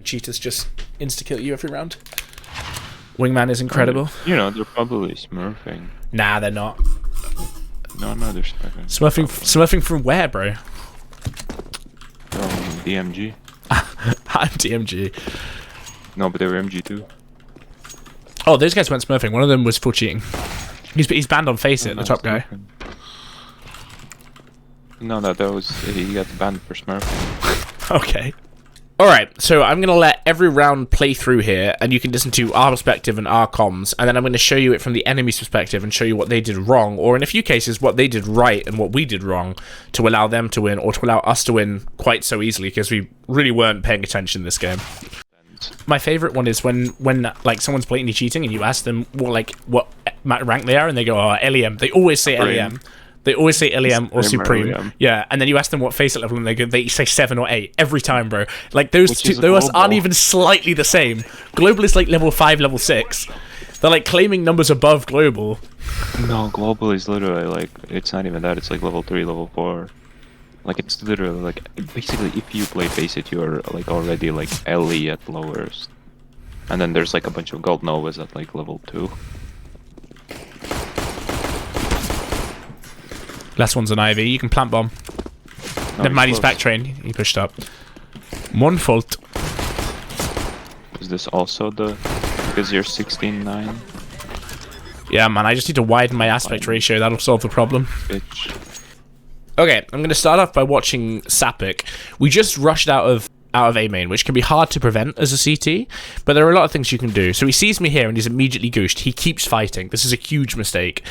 cheaters just insta-kill you every round. Wingman is incredible. You know, they're probably smurfing. Nah, they're not. No, they're smurfing. Smurfing from where, bro? DMG. I'm DMG. No, but they were MG too. Oh, those guys weren't smurfing. One of them was full cheating. He's banned on Face It, the top guy. No, that was he got banned for smurfing. Okay. Alright, so I'm going to let every round play through here, and you can listen to our perspective and our comms, and then I'm going to show you it from the enemy's perspective and show you what they did wrong, or in a few cases, what they did right and what we did wrong to allow them to win, or to allow us to win quite so easily, because we really weren't paying attention this game. My favourite one is when like someone's blatantly cheating and you ask them what rank they are, and they go, oh, LEM. They always say LEM. They always say LEM or Supreme. Yeah, and then you ask them what face level, and they say 7 or 8 every time, bro. Like those aren't even slightly the same. Global is like level 5, level 6. They're like claiming numbers above global. No, global is literally like, it's not even that. It's like level 3, level 4. Like it's literally like, basically if you play face it, you're like already like LE at lowest, and then there's like a bunch of gold novas at like level 2. Last one's an Ivy. You can plant bomb. No, Never mind, he's back train. He pushed up. One fault. Is this also the... because you're 16-9? Yeah, man, I just need to widen my aspect ratio. That'll solve the problem. Bitch. Okay, I'm going to start off by watching Sapik. We just rushed out of A main, which can be hard to prevent as a CT, but there are a lot of things you can do. So he sees me here and he's immediately goosed. He keeps fighting. This is a huge mistake.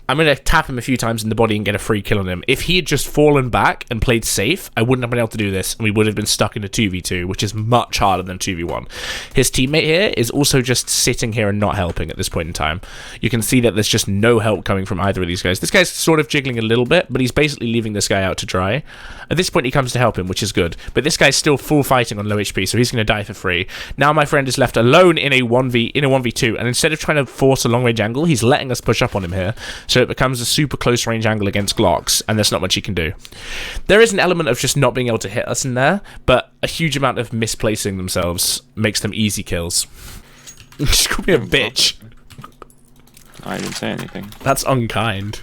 I'm going to tap him a few times in the body and get a free kill on him. If he had just fallen back and played safe, I wouldn't have been able to do this, and we would have been stuck in a 2v2, which is much harder than 2v1. His teammate here is also just sitting here and not helping at this point in time. You can see that there's just no help coming from either of these guys. This guy's sort of jiggling a little bit, but he's basically leaving this guy out to dry. At this point, he comes to help him, which is good. But this guy's still full fighting on low HP, so he's going to die for free. Now my friend is left alone in a 1v2, and instead of trying to force a long-range angle, he's letting us push up on him here. So it becomes a super close range angle against Glocks, and there's not much he can do. There is an element of just not being able to hit us in there, but a huge amount of misplacing themselves makes them easy kills. Just call me a bitch. I didn't say anything. That's unkind.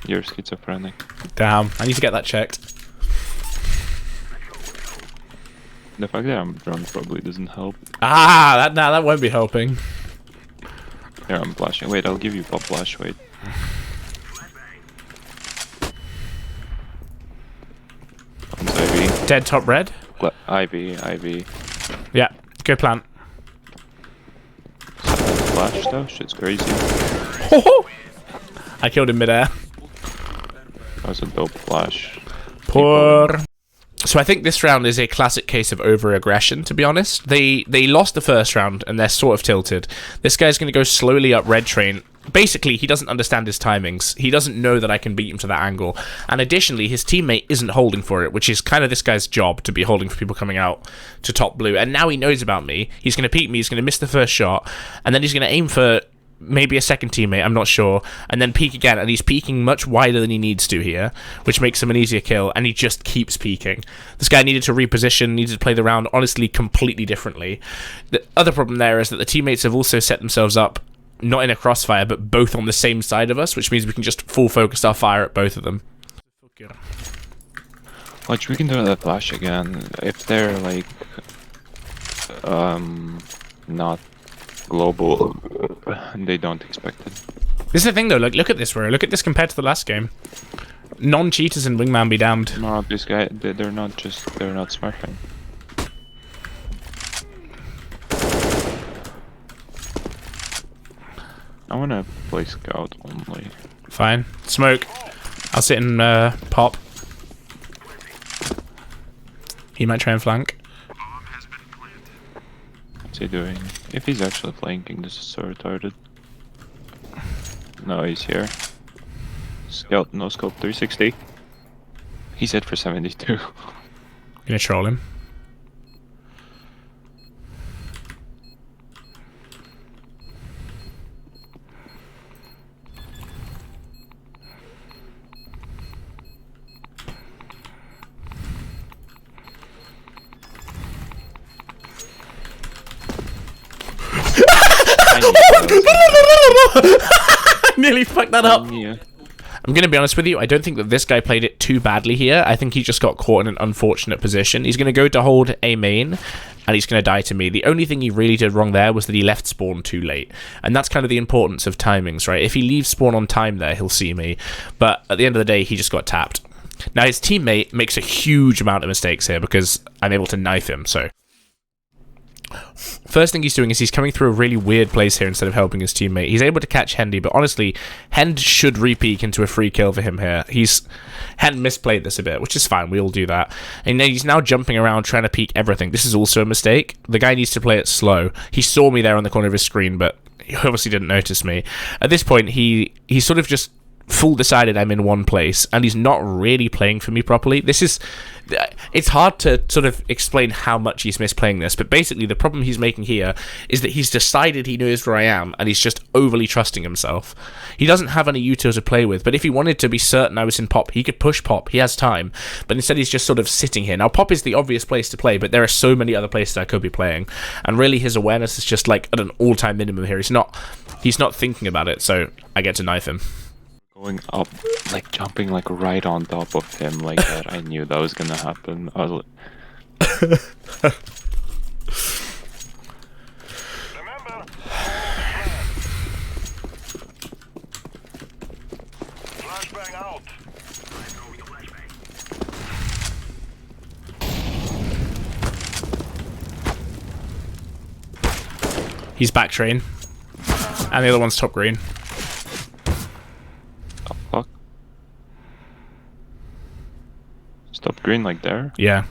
You're schizophrenic. Damn, I need to get that checked. The fact that I'm drunk probably doesn't help. Ah, that won't be helping. Here, I'm flashing. Wait, I'll give you pop flash. Wait. Ivy. Dead top red. Ivy. Yeah, go plant. Flash though, shit's crazy. I killed him midair. That was a dope flash. Poor. So I think this round is a classic case of over-aggression, to be honest. They lost the first round, and they're sort of tilted. This guy's going to go slowly up red train. Basically, he doesn't understand his timings. He doesn't know that I can beat him to that angle. And additionally, his teammate isn't holding for it, which is kind of this guy's job, to be holding for people coming out to top blue. And now he knows about me. He's going to peek me, he's going to miss the first shot, and then he's going to aim for maybe a second teammate, I'm not sure, and then peek again, and he's peeking much wider than he needs to here, which makes him an easier kill, and he just keeps peeking. This guy needed to reposition, needed to play the round, honestly, completely differently. The other problem there is that the teammates have also set themselves up, not in a crossfire, but both on the same side of us, which means we can just full focus our fire at both of them. Watch, we can do that flash again. If they're, like, not global, they don't expect it. This is the thing though, like, look at this, bro. Look at this compared to the last game. Non-cheaters and Wingman be damned. No, this guy, they're not smurfing. I wanna play scout only. Fine. Smoke. I'll sit and pop. He might try and flank. What's he doing? If he's actually flanking, this is so retarded. No, he's here. Scout, no scope, 360. He's hit for 72. Gonna troll him. Nearly fucked that up. Yeah. I'm going to be honest with you, I don't think that this guy played it too badly here. I think he just got caught in an unfortunate position. He's going to go to hold A main, and he's going to die to me. The only thing he really did wrong there was that he left spawn too late. And that's kind of the importance of timings, right? If he leaves spawn on time there, he'll see me. But at the end of the day, he just got tapped. Now, his teammate makes a huge amount of mistakes here because I'm able to knife him, so... First thing he's doing is he's coming through a really weird place here instead of helping his teammate. He's able to catch Hendy, but honestly, Hend should re-peek into a free kill for him here. Hend misplayed this a bit, which is fine, we all do that. And he's now jumping around trying to peek everything. This is also a mistake. The guy needs to play it slow. He saw me there on the corner of his screen, but he obviously didn't notice me. At this point, he sort of just full decided I'm in one place, and he's not really playing for me properly. It's hard to sort of explain how much he's misplaying this, but basically the problem he's making here is that he's decided he knows where I am, and he's just overly trusting himself. He doesn't have any util to play with, but if he wanted to be certain I was in pop, he could push pop. He has time, but instead he's just sort of sitting here. Now, pop is the obvious place to play, but there are so many other places I could be playing, and really his awareness is just like at an all-time minimum here. He's not thinking about it, so I get to knife him. Going up, like jumping like right on top of him like that. I knew that was gonna happen. I was like... Remember, flashbang out. He's back train, and the other one's top green. Fuck. Stop green like there? Yeah.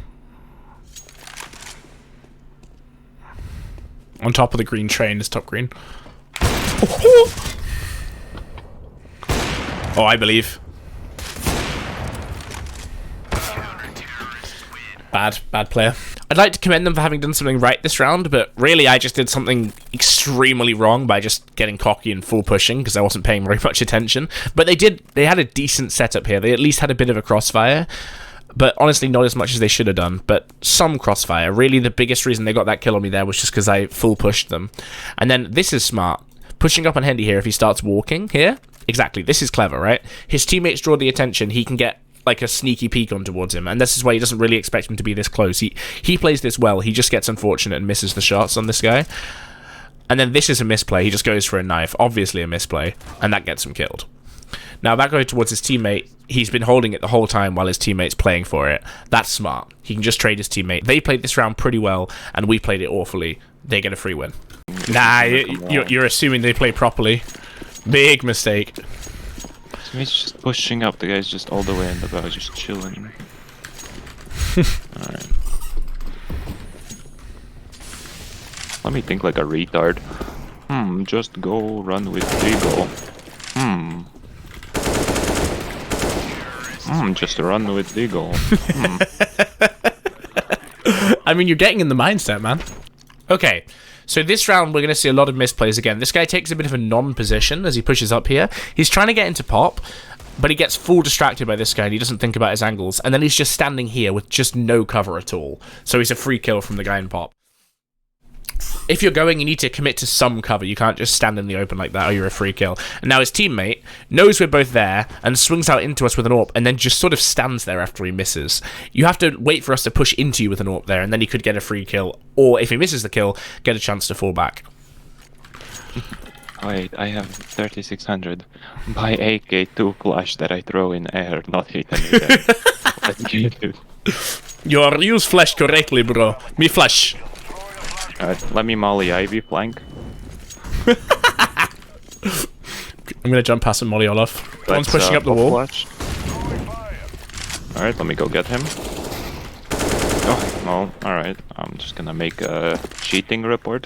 On top of the green train is top green. Oh, I believe. Bad player. I'd like to commend them for having done something right this round, but really I just did something extremely wrong by just getting cocky and full pushing because I wasn't paying very much attention. But they had a decent setup here. They at least had a bit of a crossfire, but honestly not as much as they should have done, but some crossfire. Really the biggest reason they got that kill on me there was just because I full pushed them. And then this is smart. Pushing up on Hendy here if he starts walking here. Exactly, this is clever, right? His teammates draw the attention, he can get like a sneaky peek on towards him, and this is why he doesn't really expect him to be this close. He plays this well, he just gets unfortunate and misses the shots on this guy. And then this is a misplay, he just goes for a knife, obviously a misplay, and that gets him killed. Now that goes towards his teammate, he's been holding it the whole time while his teammate's playing for it. That's smart, he can just trade his teammate. They played this round pretty well, and we played it awfully. They get a free win. Nah, you're assuming they play properly. Big mistake. So he's just pushing up, the guy's just all the way in the bow, just chilling. Alright. Let me think like a retard. Just go run with Deagle. Just run with Deagle. I mean, you're getting in the mindset, man. Okay, so this round we're going to see a lot of misplays again. This guy takes a bit of a non-position as he pushes up here. He's trying to get into pop, but he gets full distracted by this guy and he doesn't think about his angles. And then he's just standing here with just no cover at all. So he's a free kill from the guy in pop. If you're going, you need to commit to some cover. You can't just stand in the open like that or you're a free kill. And now his teammate knows we're both there and swings out into us with an AWP and then just sort of stands there after he misses. You have to wait for us to push into you with an AWP there and then he could get a free kill. Or if he misses the kill, get a chance to fall back. Wait, I have 3600. By AK2 flash that I throw in air, not hit anything. Let's get it. You use flash correctly, bro. Me flash. Alright, let me molly Ivy flank. I'm gonna jump past and molly Olaf. One's pushing up the wall. Alright, let me go get him. Oh, no, alright. I'm just gonna make a cheating report.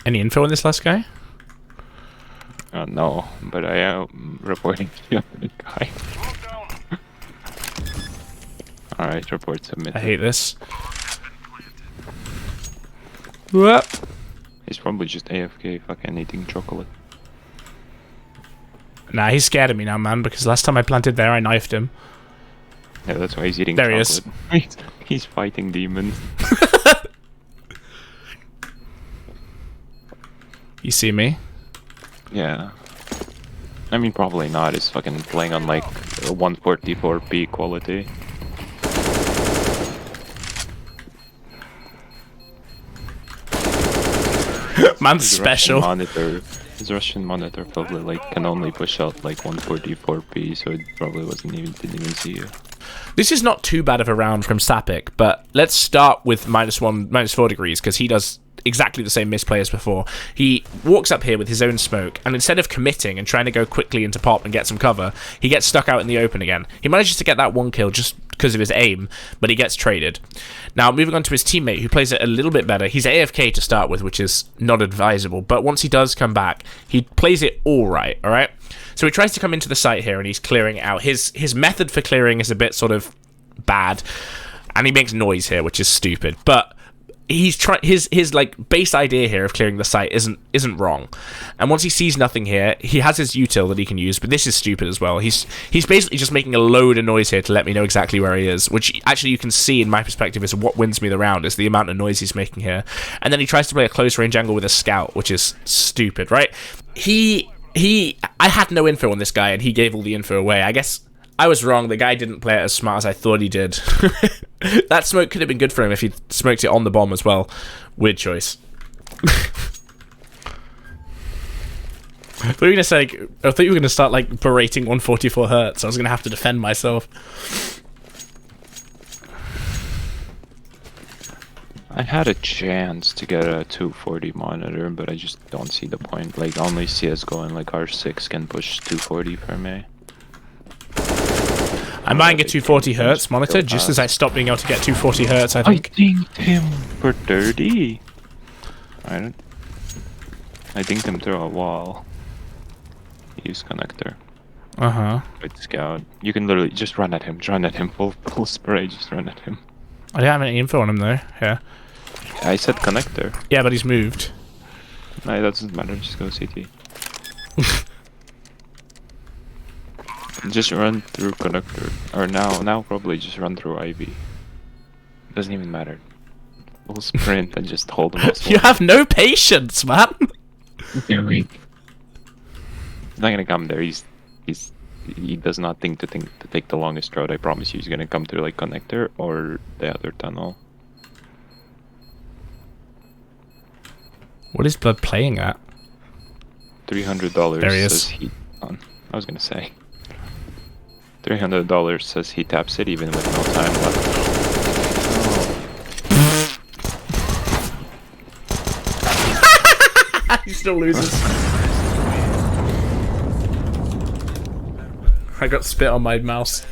Any info on this last guy? No, but I am reporting the other guy. Alright, report submitted. I hate this. What? He's probably just AFK fucking eating chocolate. Nah, he's scared of me now, man, because last time I planted there, I knifed him. Yeah, that's why he's eating there chocolate. He is. He's fighting demons. You see me? Yeah. I mean, probably not. It's fucking playing on like 144p quality. Man's His special. His Russian monitor probably like can only push out like 144p, so it probably didn't even see you. This is not too bad of a round from Sapik, but let's start with -4 degrees, because he does exactly the same misplay as before. He walks up here with his own smoke, and instead of committing and trying to go quickly into pop and get some cover, he gets stuck out in the open again. He manages to get that one kill just because of his aim, but he gets traded. Now, moving on to his teammate, who plays it a little bit better. He's AFK to start with, which is not advisable, but once he does come back, he plays it all right? So he tries to come into the site here, and he's clearing it out. His method for clearing is a bit sort of bad, and he makes noise here, which is stupid, but he's his like base idea here of clearing the site isn't wrong. And once he sees nothing here, he has his util that he can use, but this is stupid as well. He's basically just making a load of noise here to let me know exactly where he is, which actually you can see in my perspective is what wins me the round, is the amount of noise he's making here. And then he tries to play a close range angle with a scout, which is stupid, right? I had no info on this guy, and he gave all the info away. I guess I was wrong. The guy didn't play it as smart as I thought he did. That smoke could have been good for him if he smoked it on the bomb as well. Weird choice. I thought you were gonna start like berating 144 hertz. I was gonna have to defend myself. I had a chance to get a 240 monitor, but I just don't see the point. Like, only CSGO and like R6 can push 240 for me. I'm buying a 240 hertz monitor just as I stopped being able to get 240 hertz, I I think. dinged him for 30. I dinged him through a wall. Use connector. Uh-huh. With scout. You can literally just run at him. Full spray, just run at him. I don't have any info on him though. Yeah. I said connector. Yeah, but he's moved. No, that doesn't matter. Just go CT. Just run through connector. Or now probably just run through Ivy. Doesn't even matter. We'll sprint and just hold him. You have no patience, man. He's not gonna come there. He does not think to take the longest road. I promise you, he's gonna come through like connector or the other tunnel. What is Blood playing at? $300 There he is. says he. I was gonna say. $300 says he taps it even with no time left. He still loses. I got spit on my mouse.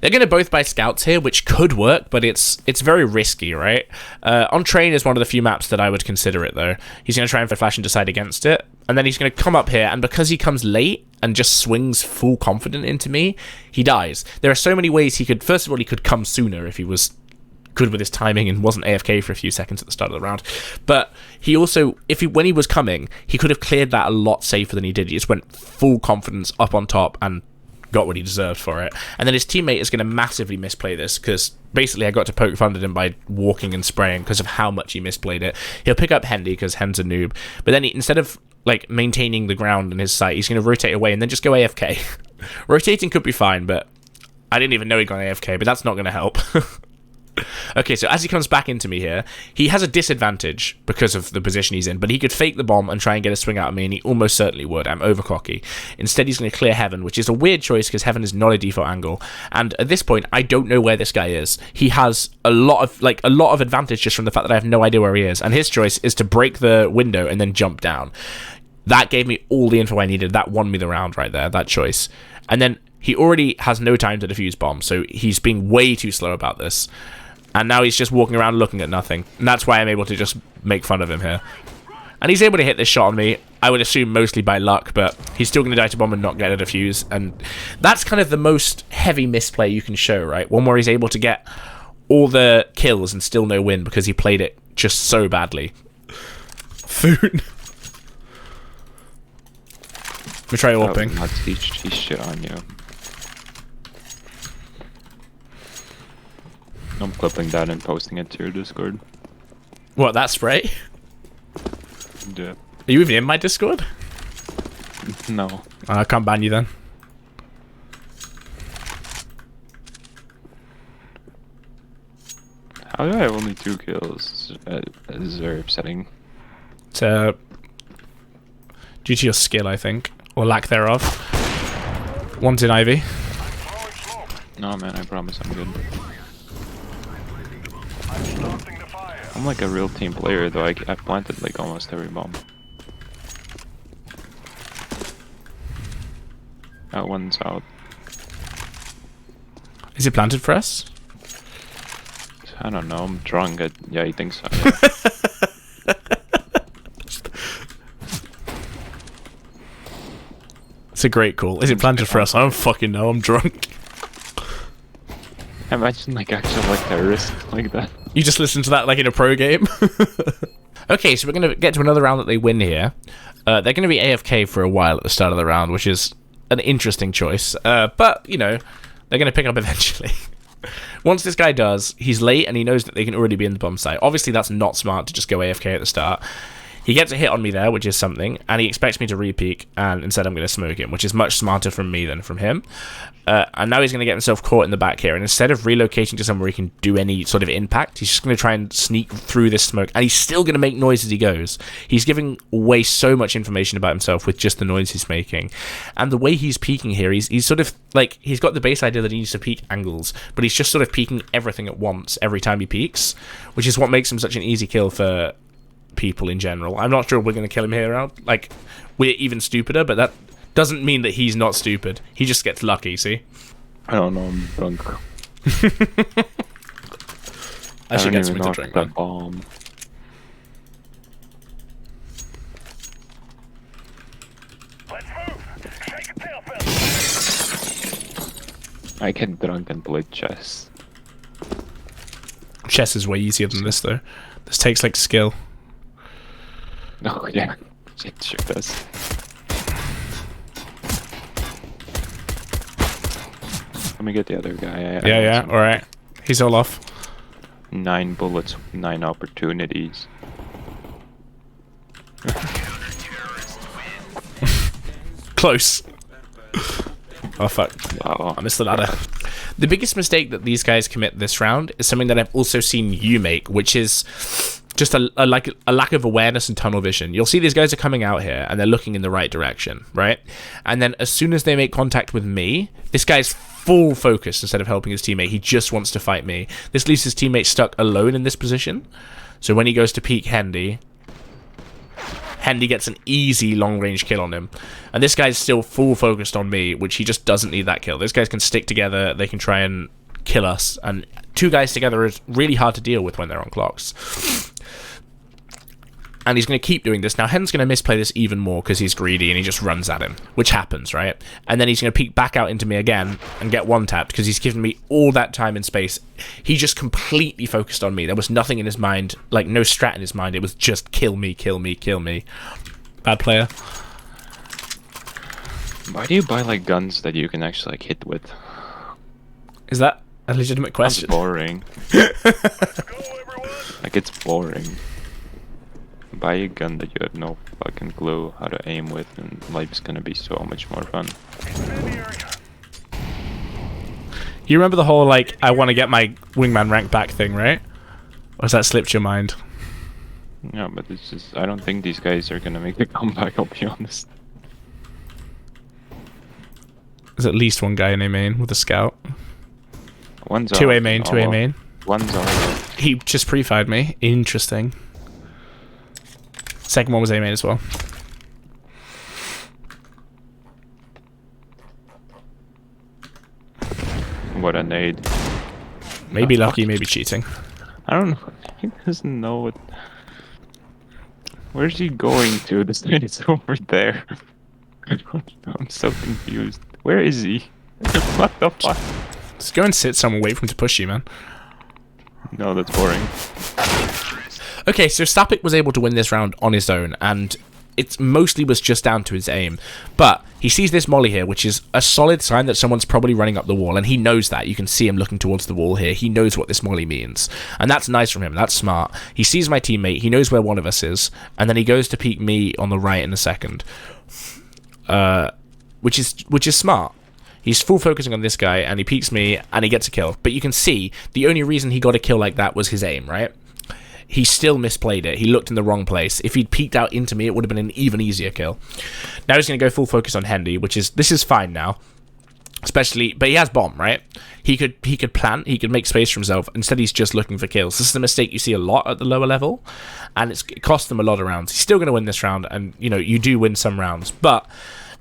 They're going to both buy scouts here, which could work, but it's very risky, right? On Train is one of the few maps that I would consider it, though. He's going to try and flash and decide against it, and then he's going to come up here, and because he comes late and just swings full confident into me, he dies. There are so many ways he could... First of all, he could come sooner if he was good with his timing and wasn't AFK for a few seconds at the start of the round. But he also, when he was coming, he could have cleared that a lot safer than he did. He just went full confidence up on top and got what he deserved for it. And then his teammate is going to massively misplay this, because basically I got to poke fun at him by walking and spraying because of how much he misplayed it. He'll pick up Hendy because Hen's a noob, but then instead of like maintaining the ground in his sight, he's going to rotate away and then just go AFK. Rotating could be fine, but I didn't even know he'd gone AFK, but that's not going to help. Okay, so as he comes back into me here, he has a disadvantage because of the position he's in, but he could fake the bomb and try and get a swing out of me, and he almost certainly would. I'm over cocky. Instead, he's going to clear Heaven, which is a weird choice because Heaven is not a default angle, and at this point, I don't know where this guy is. He has a lot of advantage just from the fact that I have no idea where he is, and his choice is to break the window and then jump down. That gave me all the info I needed. That won me the round right there, that choice. And then he already has no time to defuse bombs, so he's being way too slow about this. And now he's just walking around looking at nothing. And that's why I'm able to just make fun of him here. And he's able to hit this shot on me, I would assume mostly by luck, but he's still going to die to bomb and not get a defuse. And that's kind of the most heavy misplay you can show, right? One where he's able to get all the kills and still no win because he played it just so badly. Food. Let me try warping. He's shit on you. I'm clipping that and posting it to your Discord. What, that spray? Yeah. Are you even in my Discord? No. I can't ban you then. How do I have only 2 kills? This is very upsetting. It's due to your skill, I think, or lack thereof. One's in Ivy. Throwing smoke. No, man, I promise I'm good. I'm starting the fire. I'm like a real team player, though. I planted like almost every bomb. That one's out. Is it planted for us? I don't know. I'm drunk. Yeah, he thinks so. Yeah. It's a great call. Is it planted for us? I don't fucking know. I'm drunk. Imagine like actual like terrorists like that. You just listen to that like in a pro game. Okay, so we're going to get to another round that they win here. They're going to be AFK for a while at the start of the round, which is an interesting choice. But, you know, they're going to pick up eventually. Once this guy does, he's late and he knows that they can already be in the bomb site. Obviously, that's not smart to just go AFK at the start. He gets a hit on me there, which is something, and he expects me to re-peek, and instead I'm going to smoke him, which is much smarter from me than from him. And now he's going to get himself caught in the back here, and instead of relocating to somewhere he can do any sort of impact, he's just going to try and sneak through this smoke, and he's still going to make noise as he goes. He's giving away so much information about himself with just the noise he's making. And the way he's peeking here, he's sort of, like, he's got the base idea that he needs to peek angles, but he's just sort of peeking everything at once every time he peeks, which is what makes him such an easy kill for people in general. I'm not sure we're going to kill him here out. Like, we're even stupider, but that doesn't mean that he's not stupid. He just gets lucky, see? I don't know. I'm drunk. I should don't get even something know to drink, that man. bomb. Let's move. Shake a tail feather. I get drunk and play chess. Chess is way easier than this, though. This takes, like, skill. Oh yeah, it sure does. Let me get the other guy. I Yeah, want some- alright. He's all off. 9 bullets, 9 opportunities. Close. Oh, fuck. Wow. I missed the ladder. The biggest mistake that these guys commit this round is something that I've also seen you make, which is just a lack of awareness and tunnel vision. You'll see these guys are coming out here and they're looking in the right direction, right? And then as soon as they make contact with me, this guy's full focus instead of helping his teammate. He just wants to fight me. This leaves his teammate stuck alone in this position. So when he goes to peek Hendy gets an easy long-range kill on him. And this guy's still full focused on me, which he just doesn't need that kill. These guys can stick together, they can try and kill us, and 2 guys together is really hard to deal with when they're on clocks. And he's going to keep doing this. Now, Hen's going to misplay this even more because he's greedy and he just runs at him, which happens, right? And then he's going to peek back out into me again and get one-tapped because he's given me all that time and space. He just completely focused on me. There was nothing in his mind, like no strat in his mind. It was just kill me, kill me, kill me. Bad player. Why do you buy like guns that you can actually like hit with? Is that a legitimate It's question? boring. Go, everyone. Like it's boring. Buy a gun that you have no fucking clue how to aim with, and life's gonna be so much more fun. Incendiary. You remember the whole, like, I want to get my wingman rank back thing, right? Or has that slipped your mind? Yeah, but it's just I don't think these guys are gonna make a comeback. I'll be honest. There's at least one guy in A main with a scout. One's 2 A out. main, 2 A main. One's out. He just pre-fired me. Interesting. Second one was A main as well. What a nade. Maybe lucky, maybe cheating. I don't know. He doesn't know what. Where's he going to? The nade is over there. I don't know. I'm so confused. Where is he? What the fuck? Just go and sit somewhere, wait for him to push you, man. No, that's boring. Okay, so Sapik was able to win this round on his own, and It mostly was just down to his aim. But he sees this molly here, which is a solid sign that someone's probably running up the wall, and he knows that. You can see him looking towards the wall here. He knows what this molly means. And that's nice from him. That's smart. He sees my teammate. He knows where one of us is. And then he goes to peek me on the right in a second. Which is smart. He's full focusing on this guy, and he peeks me, and he gets a kill. But you can see, the only reason he got a kill like that was his aim, right? He still misplayed it. He looked in the wrong place. If he'd peeked out into me, it would have been an even easier kill. Now he's going to go full focus on Hendy, this is fine now. Especially, but he has bomb, right? He could plant, he could make space for himself. Instead, he's just looking for kills. This is a mistake you see a lot at the lower level, and it cost them a lot of rounds. He's still going to win this round, and, you know, you do win some rounds, but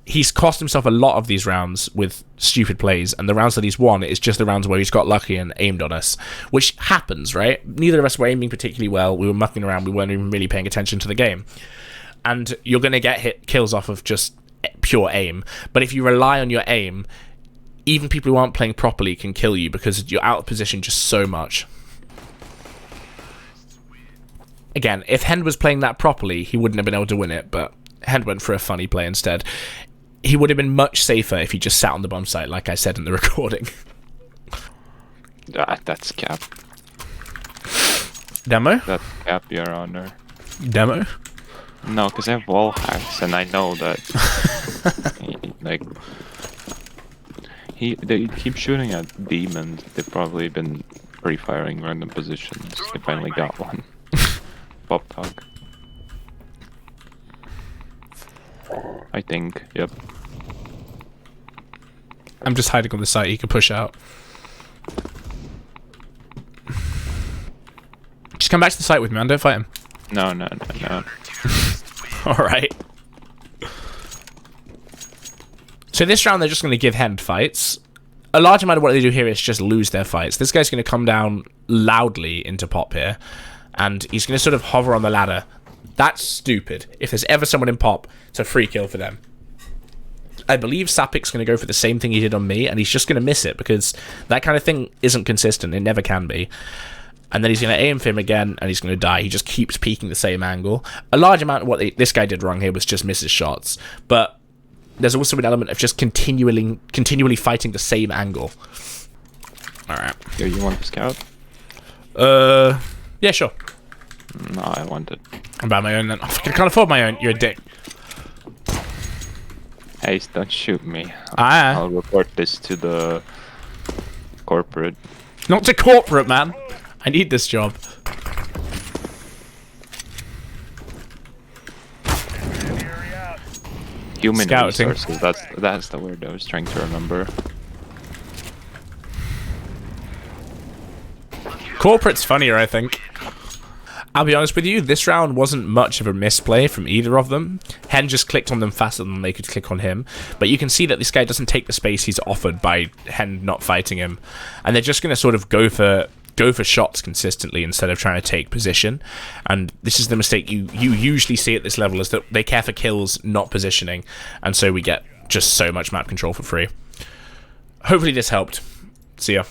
he's cost himself a lot of these rounds with stupid plays, and the rounds that he's won is just the rounds where he's got lucky and aimed on us, which happens, right? Neither of us were aiming particularly well. We were mucking around. We weren't even really paying attention to the game. And you're going to get kills off of just pure aim. But if you rely on your aim, even people who aren't playing properly can kill you because you're out of position just so much. Again, if Hend was playing that properly, he wouldn't have been able to win it, but Hend went for a funny play instead. He would have been much safer if he just sat on the bomb site, like I said in the recording. That's cap. Demo? That's cap, Your Honor. Demo? No, because I have wall hacks, and I know that. They keep shooting at demons. They've probably been pre-firing random positions. They finally got one. Pop tug. I think, yep. I'm just hiding on the site. He can push out. Just come back to the site with me, man. Don't fight him. No. Alright. So this round, they're just going to give Hend fights. A large amount of what they do here is just lose their fights. This guy's going to come down loudly into Pop here, and he's going to sort of hover on the ladder. That's stupid. If there's ever someone in Pop, it's a free kill for them. I believe Sapic's going to go for the same thing he did on me, and he's just going to miss it, because that kind of thing isn't consistent. It never can be. And then he's going to aim for him again, and he's going to die. He just keeps peeking the same angle. A large amount of what this guy did wrong here was just miss his shots. But there's also an element of just continually fighting the same angle. Alright. Yo, you want to scout? Yeah, sure. No, I want it. I'm buying my own then. I can't afford my own. You're a dick. Hey, don't shoot me. Ah. I'll report this to the corporate. Not to corporate, man. I need this job. Human Scouting. resources. That's the word I was trying to remember. Corporate's funnier, I think. I'll be honest with you, this round wasn't much of a misplay from either of them. Hen just clicked on them faster than they could click on him. But you can see that this guy doesn't take the space he's offered by Hen not fighting him. And they're just going to sort of go for shots consistently instead of trying to take position. And this is the mistake you usually see at this level, is that they care for kills, not positioning. And so we get just so much map control for free. Hopefully this helped. See ya.